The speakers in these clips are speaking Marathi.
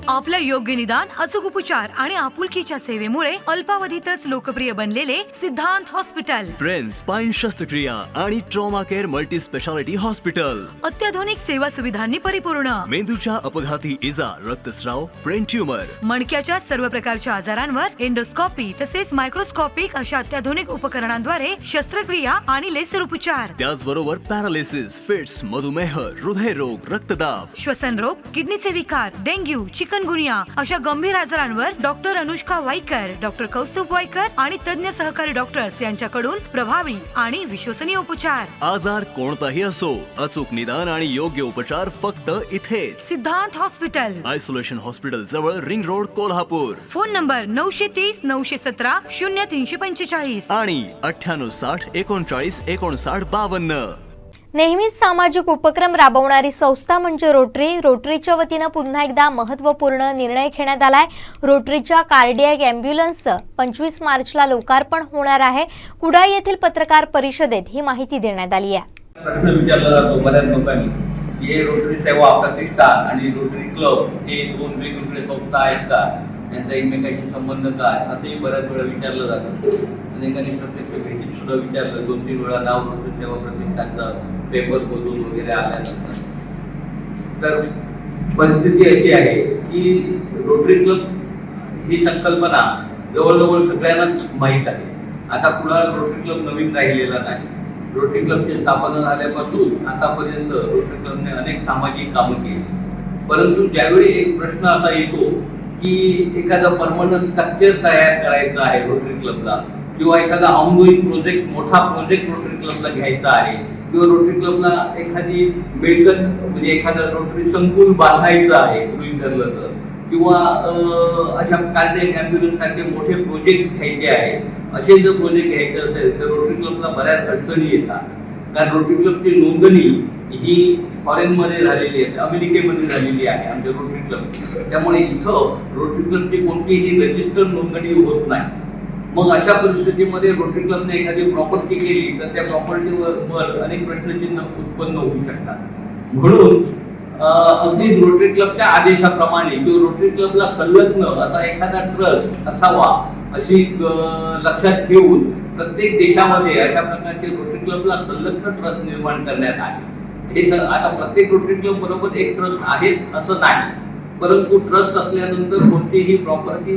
आपल्या योग्य निदान, अचूक उपचार आणि आपुलकीच्या सेवेमुळे अल्पावधीतच लोकप्रिय बनलेले सिद्धांत हॉस्पिटल, प्रिन्स स्पाइन शस्त्रक्रिया आणि trauma care multi speciality hospital, अत्याधुनिक सेवा सुविधांनी परिपूर्ण, मेंदूच्या अपघाती इजा, रक्तस्राव, ब्रेन ट्यूमर, मणक्याच्या सर्व प्रकारच्या आजारांवर एंडोस्कोपी तसेच मायक्रोस्कोपिक अशा अत्याधुनिक उपकरणांद्वारे शस्त्रक्रिया आणि लेसर उपचार, त्याचबरोबर पॅरालिसिस, फिट्स, मधुमेह, हृदयरोग, रक्तदाब, श्वसन रोग, किडनीचे विकार, डेंग्यू, चिकनगुनिया अशा गंभीर आजारांवर डॉक्टर अनुष्का वाईकर, डॉक्टर कौस्तुभ वाईकर आणि तज्ञ सहकारी डॉक्टर्स यांच्याकडून प्रभावी आणि विश्वसनीय उपचार. आजार कोणताही असो, अचूक निदान आणि योग्य उपचार फक्त इथेच. सिद्धांत हॉस्पिटल, आयसोलेशन हॉस्पिटल जवळ, ring road, Kolhapur. Phone number 930 917 0345 आणि 9860 39 59 52. नेहमीच सामाजिक उपक्रम राबवणारी संस्था म्हणजे रोटरीच्या वतीनं पुन्हा एकदा महत्त्वपूर्ण निर्णय घेण्यात आलाय. रोटरीच्या कार्डियक ॲम्ब्युलन्सचं 25 मार्चला लोकार्पण होणार आहे. कुडाळ येथील पत्रकार परिषदेत ही माहिती देण्यात आली आहे. प्रश्न विचारला जातो बऱ्याच लोकांनी की हे रोटरी सेवा प्रतिष्ठान आणि रोटरी क्लब हे दोन वेगवेगळे संस्था आहेत का, त्यांचा एकमेकांशी संबंध काय, असंही बऱ्याच वेळा विचारलं जातं. अनेकांनी प्रत्यक्ष भेटीत सुद्धा विचारलं. 2-3 वेळा नाव रोटरी सेवा प्रतिष्ठानचं पेपर बदलून वगैरे आल्यानंतर तर परिस्थिती अशी आहे की रोटरी क्लब ही संकल्पना जवळजवळ सगळ्यांनाच माहीत आहे. आता कुणाला रोटरी क्लब नवीन राहिलेला नाही. रोटरी क्लबची स्थापना झाल्यापासून आतापर्यंत रोटरी क्लबने अनेक सामाजिक कामं केली. परंतु ज्यावेळी एक प्रश्न असा येतो की एखादं परमनंट स्ट्रक्चर तयार करायचं आहे रोटरी क्लबला, किंवा एखादा ऑनगोईंग प्रोजेक्ट, मोठा प्रोजेक्ट रोटरी क्लबला घ्यायचा आहे, किंवा रोटरी क्लबला एखादी मिळकत म्हणजे एखादं रोटरी संकुल बांधायचं आहे गृहीत धरलं तर, किंवा अशा कार्डियक ॲम्ब्युलन्स सारखे मोठे प्रोजेक्ट घ्यायचे आहे, असे जर प्रोजेक्ट घ्यायचे असेल तर रोटरी क्लबला बऱ्याच अडचणी येतात. कारण रोटरी क्लबची नोंदणी ही फॉरेनमध्ये झालेली आहे, अमेरिकेमध्ये झालेली आहे आमच्या रोटरी क्लब. त्यामुळे इथं रोटरी क्लबची कोणतीही रजिस्टर नोंदणी होत नाही. मग अशा परिस्थितीमध्ये रोटरी क्लबने एखादी प्रॉपर्टी केली तर त्या प्रॉपर्टीवर अनेक प्रश्नचिन्ह उत्पन्न होऊ शकतात. म्हणून अगदी रोटरी क्लबच्या आदेशाप्रमाणे किंवा रोटरी क्लबला संलग्न असा एखादा ट्रस्ट असावा अशी लक्षात ठेवून प्रत्येक देशामध्ये अशा प्रकारचे रोटरी क्लबला संलग्न ट्रस्ट निर्माण करण्यात आले. हे आता प्रत्येक रोटरी क्लब बरोबर एक ट्रस्ट आहेच असं नाही, परंतु ट्रस्ट असल्यानंतर कोणतीही प्रॉपर्टी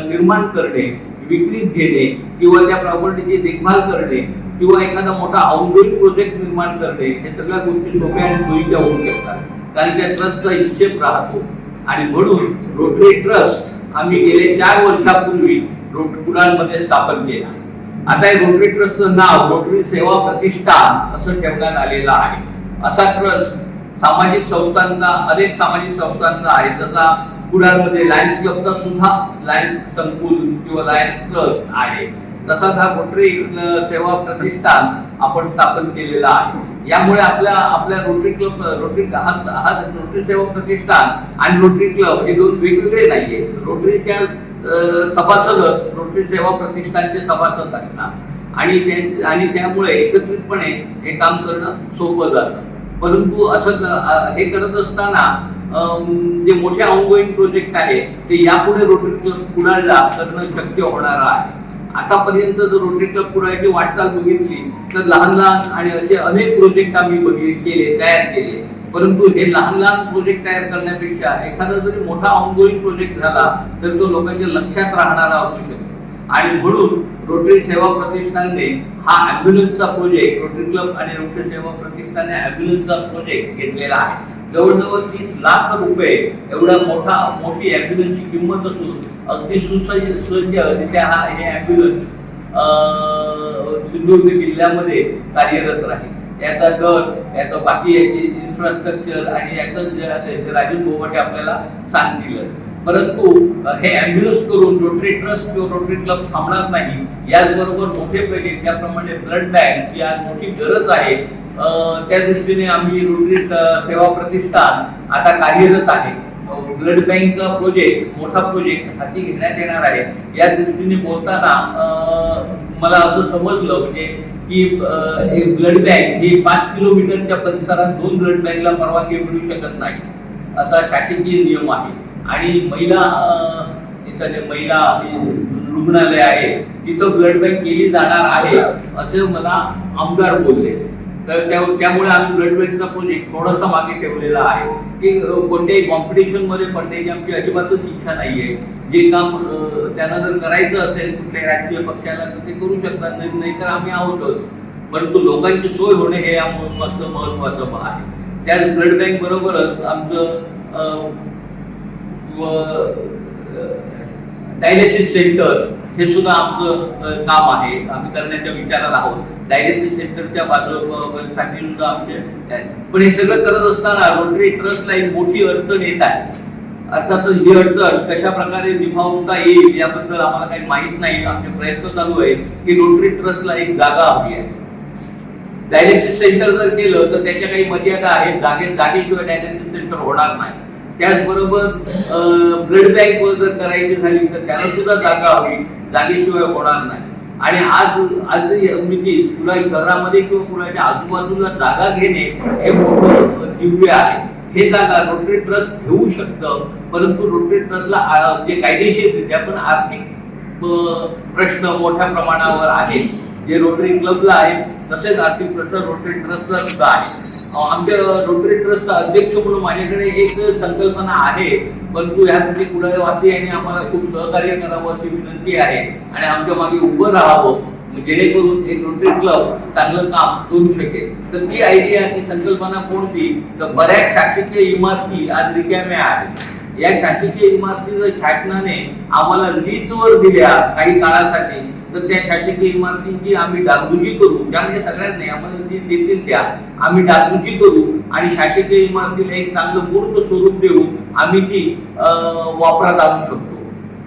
निर्माण करणे, विक्रीत घेणे किंवा त्या प्रॉपर्टीची देखभाल करणे किंवा एखादा मोठा ऑनगोईंग प्रोजेक्ट निर्माण करणे, हे सगळ्या गोष्टी सोप्या आणि सोयीच्या होऊ शकतात. कारण त्या ट्रस्टचा हिशेब राहतो. आणि म्हणून रोटरी ट्रस्ट आम्ही गेले 4 वर्षापूर्वी कुडाळमध्ये स्थापन केला. आता हे रोटरी ट्रस्टचं नाव रोटरी सेवा प्रतिष्ठान असं ठेवण्यात आलेलं आहे. असा ट्रस्ट सामाजिक संस्थांचा, अनेक सामाजिक संस्थांचा आहे. जसा कुडाळमध्ये लायन्स क्लबचा सुद्धा लायन्स संकुल किंवा लायन्स ट्रस्ट आहे, तसाच हा रोटरी सेवा प्रतिष्ठान आपण स्थापन केलेला आहे. यामुळे आपल्या रोटरी क्लब रोटरी सेवा प्रतिष्ठान आणि रोटरी क्लब हे दोन वेगवेगळे नाहीये. रोटरीच्या सभासदच रोटरी सेवा प्रतिष्ठानचे सभासद असणार आणि त्यामुळे एकत्रितपणे हे काम करणं सोपं जातं. परंतु असं हे करत असताना जे मोठे ऑनगोईंग प्रोजेक्ट आहे ते यापुढे रोटरी क्लब कुडाळला करणं शक्य होणार आहे. आतापर्यंत जर रोटरी क्लब कुडाळची वाटचाल बघितली तर लहान आणि असे अनेक प्रोजेक्ट आम्ही तयार केले. परंतु हे लहान प्रोजेक्ट तयार करण्यापेक्षा एखादा जरी मोठा ऑनगोईंग प्रोजेक्ट झाला तर तो लोकांच्या लक्षात राहणारा असू शकतो. आणि म्हणून रोटरी सेवा प्रतिष्ठानने हा ॲम्ब्युलन्सचा प्रोजेक्ट, रोटरी क्लब आणि रोटरी सेवा प्रतिष्ठानने ॲम्ब्युलन्सचा प्रोजेक्ट घेतलेला आहे. जवळजवळ 30 लाख रुपये एवढा मोठी ॲम्ब्युलन्सची किंमत असून अगदी सुसज्ज तिथे हे ॲम्ब्युलन्स सिंधुदुर्ग जिल्ह्यामध्ये कार्यरत राहील. याचा दर, याचं बाकी याची इन्फ्रास्ट्रक्चर आणि याचं जे असेल ते राजू बोबटे आपल्याला सांगतीलच. परंतु हे ॲम्ब्युलन्स करून रोटरी ट्रस्ट किंवा रोटरी क्लब थांबणार नाही. याचबरोबर मोठे प्रोजेक्ट, त्याप्रमाणे ब्लड बँक ही आज मोठी गरज आहे, त्या दृष्टीने आम्ही रोटरी सेवा प्रतिष्ठान आता कार्यरत आहे. ब्लड बँकचा प्रोजेक्ट, मोठा प्रोजेक्ट हाती घेण्यात येणार आहे. या दृष्टीने बोलताना मला असं समजलं म्हणजे की एक ब्लड बँक ही 5 किलोमीटरच्या परिसरात 2 ब्लड बँकला परवानगी मिळू शकत नाही, असा शासकीय नियम आहे. आणि महिला इथं जे महिला रुग्णालय आहे तिथं ब्लड बँक केली जाणार आहे असं मला आमदार बोलले. तर त्यामुळे आम्ही ब्लड बँकचा प्रोजेक्ट थोडासा मागे ठेवलेला आहे की कोणत्याही कॉम्पिटिशन मध्ये पडण्याची आमची अजिबातच इच्छा नाहीये. जे काम त्यांना जर करायचं असेल कुठल्याही राजकीय पक्षाला तर ते करू शकतात, नाही तर आम्ही आहोतच. परंतु लोकांची सोय होणे हे मस्त महत्वाचं आहे. त्या ब्लड बँक बरोबरच आमचं डायलिसिस सेंटर हे सुद्धा आमचं काम आहे, आम्ही करण्याच्या विचारात आहोत. डायलिसिस सेंटरच्या बाजूसाठी सुद्धा आमचे, पण हे सगळं करत असताना रोटरी ट्रस्टला एक मोठी अडचण येत आहे. अर्थातच ही अडचण कशा प्रकारे निभावता येईल याबद्दल आम्हाला काही माहित नाही. आमचे प्रयत्न चालू आहे की रोटरी ट्रस्टला एक जागा हवी आहे. डायलिसिस सेंटर जर केलं तर त्याच्या काही मर्यादा आहेत, जागेशिवाय डायलिसिस सेंटर होणार नाही. त्याचबरोबर ब्लड बँक जर करायची झाली तर त्याला सुद्धा जागा हवी, जागेशिवाय होणार नाही. आणि आज कुणा शहरामध्ये किंवा कुणाच्या आजूबाजूला जागा घेणे हे मोठं दिव्य आहे. हे जागा रोटरी ट्रस्ट घेऊ शकतं, परंतु रोटरी ट्रस्टला जे कायदेशीररित्या पण आर्थिक प्रश्न मोठ्या प्रमाणावर आहेत. जे रोटरी क्लबला आहे तसेच आर्थिक प्रश्न रोटरी ट्रस्टला सुद्धा आहे. आमच्या रोटरी ट्रस्टचा अध्यक्ष म्हणून माझ्याकडे एक संकल्पना आहे, परंतु यासाठी कुडाळवासी यांनी आम्हाला खूप सहकार्य करावं अशी विनंती आहे आणि आमच्या मागे उभं राहावं, जेणेकरून एक रोटरी क्लब चांगलं काम करू शकेल. तर ती आयडिया, ती संकल्पना कोणती, तर बऱ्याच शासकीय इमारती आज रिकाम्या आहेत. या शासकीय इमारती जर शासनाने आम्हाला लीजवर दिल्या काही काळासाठी तर त्या शासकीय इमारतींची आम्ही डागडुजी करू, त्यामध्ये सगळ्यात नाही, आम्हाला लीज देतील त्या आम्ही डागडुजी करू आणि शासकीय इमारतीला एक चांगलं मूर्त स्वरूप देऊन आम्ही ती वापरात आणू शकतो.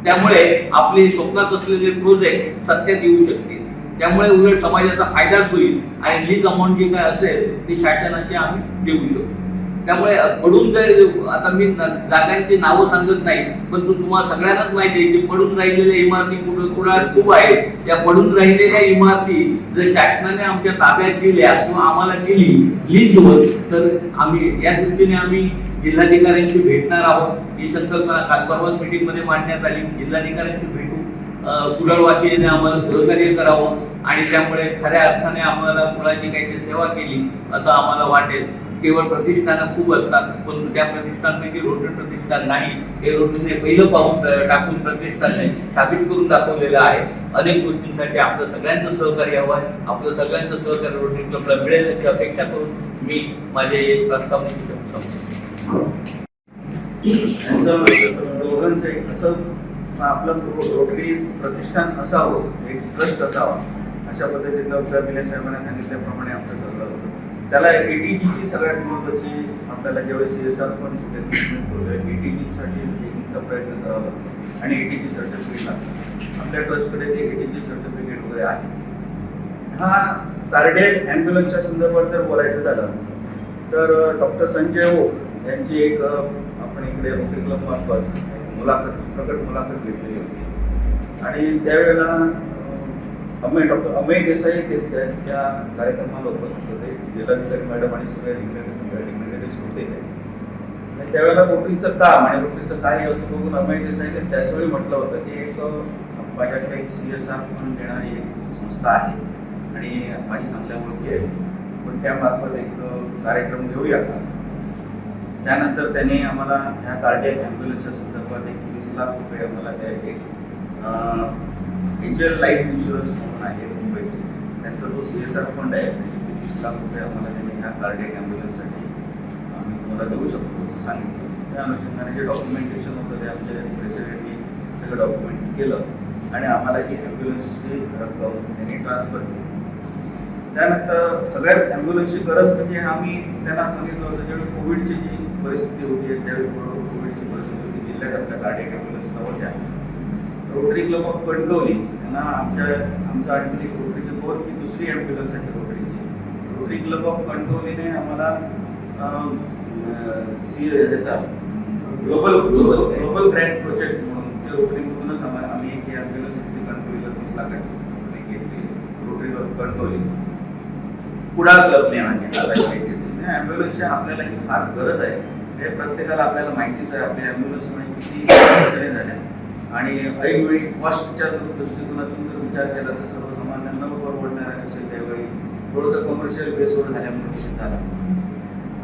त्यामुळे आपले स्वप्नात असलेले प्रोजेक्ट सत्यात येऊ शकतील. त्यामुळे उलट समाजाचा फायदाच होईल आणि लीज अमाऊंट जी काय असेल ती शासनाची आम्ही देऊ शकतो. त्यामुळे पडून आता मी जागांची नावं सांगत नाही, पण तुम्हाला सगळ्यांनाच माहिती आहे की पडून राहिलेल्या इमारती कुणाला खूप आहेत. त्या पडून राहिलेल्या इमारती जर शासनाने आमच्या ताब्यात दिल्या किंवा आम्हाला दिली लीजवर तर आम्ही या दृष्टीने आम्ही जिल्हाधिकाऱ्यांशी भेटणार आहोत. ही संकल्पना काल परवाच मीटिंग मध्ये मांडण्यात आली. जिल्हाधिकाऱ्यांशी भेटू, कुडाळवासीने आम्हाला सहकार्य करावं आणि त्यामुळे खऱ्या अर्थाने आम्हाला मुलाची काहीतरी सेवा केली असं आम्हाला वाटेल. केवळ प्रतिष्ठानं खूप असतात, पण त्या प्रतिष्ठानपैकी रोटरी प्रतिष्ठान नाही. हे रोटरीने पहिलं पाऊल टाकून प्रतिष्ठानने साबित करून दाखवलेलं आहे. अनेक गोष्टींसाठी आपलं सगळ्यांचं सहकार्य हवं आहे. आपलं सगळ्यांचं सहकार्य रोटरी क्लबला मिळेल याची अपेक्षा करून मी माझे प्रस्ताव दोघांचे असं आपलं रोटरी प्रतिष्ठान असावं, एक ट्रस्ट असावा अशा पद्धतीनं उत्तर दिले साहेबांनी सांगितल्याप्रमाणे आपण ठरलं होतं. त्याला एटीजीची सगळ्यात महत्त्वाची आपल्याला ज्यावेळेस CSR पण एटीजी साठी एक प्रयत्न करावा लागतो आणि एटीजी सर्टिफिकेट लागतं. आपल्या ट्रस्टकडे ते एटीजी सर्टिफिकेट वगैरे आहे. हा कार्डियक ॲम्ब्युलन्सच्या संदर्भात जर बोलायचं झालं तर डॉक्टर संजय ओक यांची एक आपण इकडे रोटरी क्लब मार्फत प्रकट मुलाखत घेतलेली होती आणि त्यावेळेला डॉक्टर अमेय देसाई त्या कार्यक्रमाला उपस्थित होते. जिल्हाधिकारी मॅडम आणि सगळे डिग्नेटरीज होते आणि त्यावेळेला रोटरीचं काम आणि रोटरीचं कार्य असं बघून अमेय देसाईने त्याचवेळी म्हटलं होतं की एक माझ्याकडे एक CSR म्हणून देणारी एक संस्था आहे आणि माझी चांगल्या ओळखी आहे, पण त्यामार्फत एक कार्यक्रम घेऊया का. त्यानंतर त्यांनी आम्हाला ह्या कार्डियक ॲम्ब्युलन्सच्या संदर्भात एक 30 लाख रुपये आम्हाला त्या एक एंजल लाईफ इन्शुरन्स म्हणून आहे मुंबईचे, त्यांचा जो CSR फंड आहे 30 लाख रुपये आम्हाला त्यांनी ह्या कार्डियक ॲम्ब्युलन्ससाठी आम्ही तुम्हाला देऊ शकतो असं सांगितलं. त्या अनुषंगाने जे डॉक्युमेंटेशन होतं ते आमच्या प्रेसिडेंटनी सगळं डॉक्युमेंट केलं आणि आम्हाला ही ॲम्ब्युलन्सची रक्कम त्यांनी ट्रान्सफर केली. त्यानंतर सगळ्यात ॲम्ब्युलन्सची गरज म्हणजे आम्ही त्यांना सांगितलं होतं ज्यावेळी कोविडची जी परिस्थिती होती त्यावेळी कोविडची परिस्थिती होती, जिल्ह्यात आपल्या कार्डियक ॲम्ब्युलन्स नव्हत्या. रोटरी क्लब ऑफ कणकवली यांना आमचा आणखी एक रोटरीची दोन की दुसरी ॲम्ब्युलन्स आहे रोटरीची. रोटरी क्लब ऑफ कणकवलीने आम्हाला ह्याचा ग्लोबल ग्रँड प्रोजेक्ट म्हणून त्या रोटरीमधूनच आम्ही एक ॲम्ब्युलन्स कणकवलीला 30 लाखाची घेतली. रोटरी कणकवली कुडाळ क्लबने ॲम्ब्युलन्सची आपल्याला ही फार गरज आहे. हे प्रत्येकाला आपल्याला माहितीच आहे. आपल्या ॲम्ब्युलन्समध्ये किती अडचणी झाल्या आणि ऐनवेळी कॉस्टच्या दृष्टिकोनातून जर विचार केला तर सर्वसामान्यांना परवडणाऱ्या असेल त्यावेळी थोडंसं कमर्शियल बेसवर झाल्यामुळे झाला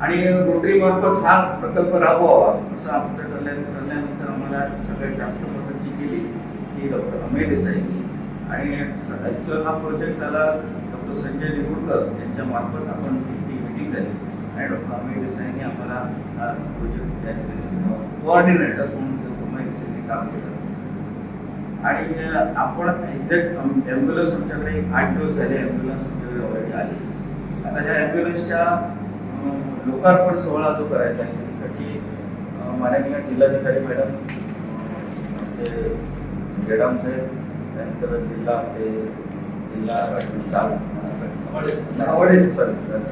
आणि रोटरी मार्फत हा प्रकल्प राबवावा असं आमच्या ठरल्यानंतर आम्हाला सगळ्यात जास्त मदत जी केली ती डॉक्टर अमेय देसाईंनी आणि ॲक्च्युअल हा प्रोजेक्ट आला डॉक्टर संजय निगुडकर यांच्या मार्फत आपण ती मिटिंग झाली आणि डॉक्टर अमेय देसाईंनी आम्हाला हा प्रोजेक्ट त्या कोऑर्डिनेटर म्हणून अमेय देसाईंनी काम केलं आणि आपण एक्झॅक्ट ॲम्ब्युलन्स आमच्याकडे 8 दिवस झाले. ॲम्ब्युलन्स आमच्याकडे ऑलरेडी आली. आता ह्या ॲम्ब्युलन्सच्या लोकार्पण सोहळा जो करायचा आहे त्यासाठी माननीय जिल्हाधिकारी मॅडम आमचे गेडाम साहेब त्यानंतर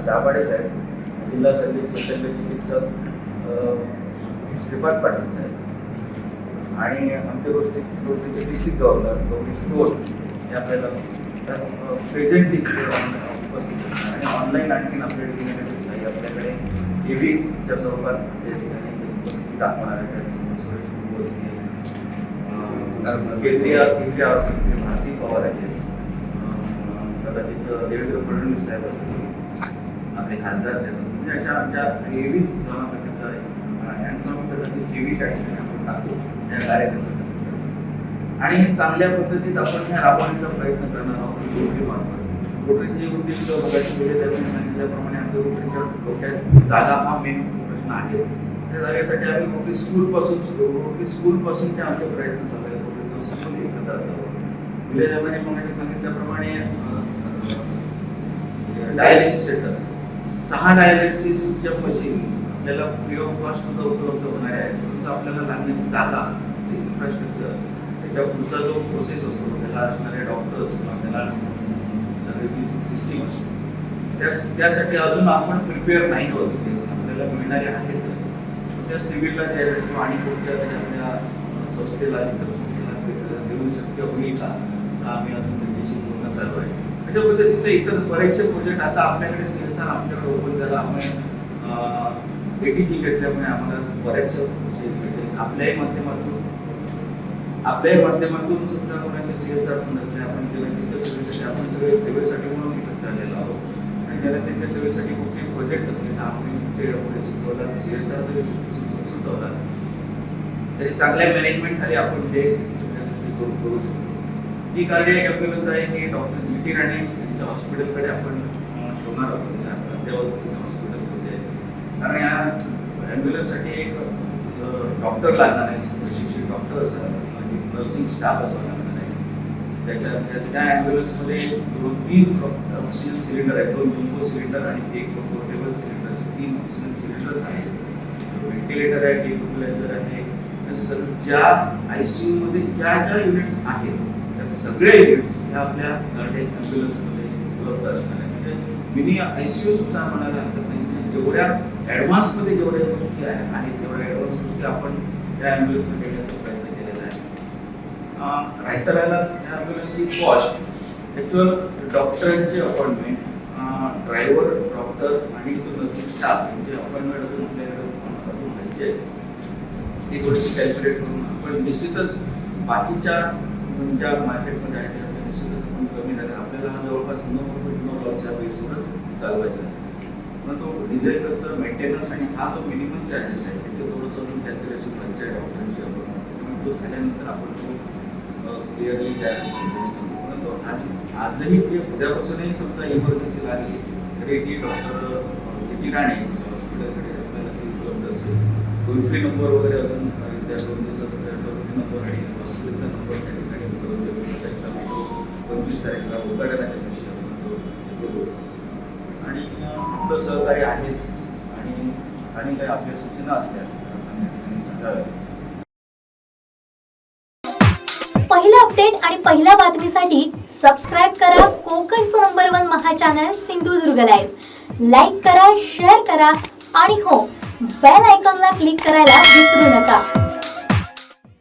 दाभाडे साहेब जिल्हा शल्य चिकित्सक श्रीपाद पाटील साहेब आणि आमचे गोष्टीचे डिस्ट्रिक्ट गव्हर्नर गौरीश टोल हे आपल्याला प्रेझेंटली उपस्थित होते आणि ऑनलाईन आणखीन आपल्या डिग्नेटरीज काही आपल्याकडे टीव्हीच्या स्वरूपात त्या ठिकाणी उपस्थिती दाखवणार आहे. त्याच्यासमोर सुरेश प्रभू असतील, केंद्रीय भारती पवार आहेत, कदाचित देवेंद्र फडणवीस साहेब असतील, आपले खासदार साहेब असतील, म्हणजे अशा आमच्या एव्हीच जमातचा आणि कदाचित टीव्ही त्या ठिकाणी आपण टाकू या कार्यक्रमासाठी आणि चांगल्या पद्धतीत आपण ह्या राबवण्याचा प्रयत्न करणार आहोत. रोटरी मार्फत रोटरीचे उद्दिष्ट बघायचे गेले त्याने सांगितल्याप्रमाणे आमच्या रोटरीच्या डोक्यात जागा हा मेन प्रश्न आहे. त्या जागेसाठी आम्ही रोटरी स्कूलपासून ते आमचे प्रयत्न चालू आहे. रोटरीचं स्कूल एकत्र असावं. विलेजामाने मग सांगितल्याप्रमाणे डायलिसिस सेंटर 6 डायलिसिसच्या मशीन आपल्याला फ्री ऑफ कॉस्ट सुद्धा उपलब्ध होणार आहे. परंतु आपल्याला लागणारी जागा इन्फ्रास्ट्रक्चर त्याच्या पुढचा जो प्रोसेस असतो त्याला असणारे डॉक्टर्स किंवा त्याला सर्व्हिस सिस्टीम असते त्यासाठी अजून आपण प्रिपेअर नाही होत. आपल्याला मिळणारे आहेत त्या सिव्हिलला द्यायला किंवा आणि पुढच्या आपल्या संस्थेला इतर संस्थेला देऊ शक्य होईल का असं आम्ही अजून त्यांच्याशी बोलणं चालू आहे. अशा पद्धतीने इतर बरेचसे प्रोजेक्ट आता आपल्याकडे सीएसआर आमच्याकडे ओपन झाला. आम्ही एटीजी घेतल्यामुळे आम्हाला बऱ्याचशा आपल्याही माध्यमातून समजा कोणाचे सीएसआर फंड असले आपण जनतेच्या सेवेसाठी आपण सगळे सेवेसाठी म्हणून एकत्र आलेलो आहोत आणि जनतेच्या सेवेसाठी कुठचे प्रोजेक्ट असले तर आपण कुठे सुचवतात सीएसआर जरी सुचवतात तरी चांगल्या मॅनेजमेंट खाली आपण हे सगळ्या गोष्टी करू शकतो. ही कार्डियाक ॲम्ब्युलन्स आहे ही डॉक्टर जी टी राणे यांच्या हॉस्पिटलकडे आपण ठेवणार आहोत. अद्यावत हॉस्पिटलमध्ये कारण या ॲम्ब्युलन्ससाठी एक डॉक्टर लागणार आहे, प्रशिक्षित डॉक्टर असावा, नर्सिंग स्टाफ असावा लागणार आहे. त्या ॲम्ब्युलन्समध्ये 2-3 ऑक्सिजन सिलेंडर आहेत, 2 जम्बो सिलेंडर आणि 1 पोर्टेबल सिलेंडर असे 3 ऑक्सिजन सिलेंडर्स आहेत. व्हेंटिलेटर आहे, डिफिब्रिलेटर आहे. ज्या ICU मध्ये ज्या युनिट्स आहेत त्या सगळ्या युनिट्स ह्या आपल्या कार्डियाक ॲम्ब्युलन्समध्ये उपलब्ध असणार आहे. म्हणजे मिनी ICU सुद्धा म्हणायला हरकत नाही. जेवढ्या ॲडव्हान्समध्ये जेवढ्या गोष्टी आहेत तेवढ्या ॲडव्हान्स गोष्टी आपण त्या ॲम्ब्युलन्समध्ये देण्याचा प्रयत्न केलेला आहे. राहता राहिला त्या ॲम्ब्युलन्सची कॉस्ट ॲक्च्युअल डॉक्टरांची अपॉइंटमेंट, ड्रायव्हर, डॉक्टर आणि तो नर्सिंग स्टाफ यांची अपॉइंटमेंट अजून आपल्याकडे व्हायची आहे. ती थोडीशी कॅल्क्युलेट करून आपण निश्चितच बाकीच्या ज्या मार्केटमध्ये आहेत त्या निश्चितच आपण कमी झाल्या. आपल्याला हा जवळपास no लॉस या बेसवर चालवायचा आहे. परंतु डिझेल खर्च, मेंटेनन्स आणि हा जो मिनिमम चार्जेस आहे त्याचं थोडंसं अजून कॅल्क्युलेशन व्हायचं आहे डॉक्टरांची आपण तो झाल्यानंतर आपण तो क्लिअरली त्या परंतु आजही उद्यापासूनही तुमचा इमर्जन्सी लागली तरी ती डॉक्टर जी टी राणे हॉस्पिटलकडे आपल्याला ती उपलब्ध असेल. टोल फ्री नंबर वगैरे अजून त्या 2 दिवसात टोल फ्री नंबर आणि हॉस्पिटलचा नंबर त्या ठिकाणी उपलब्ध करू शकता. 25 तारखेला उद्घाटनाच्या दिवशी आपण तो बघू आणि आपलं सहकार्य आहेच आणि काही आपल्या सूचना असल्या सांगाव्या. पहिला अपडेट आणि पहिल्या बातमीसाठी सबस्क्राईब करा कोकणचं नंबर 1 महा चॅनल सिंधुदुर्ग लाईव्ह. लाईक करा, शेअर करा आणि हो बेल आयकॉनला क्लिक करायला विसरू नका.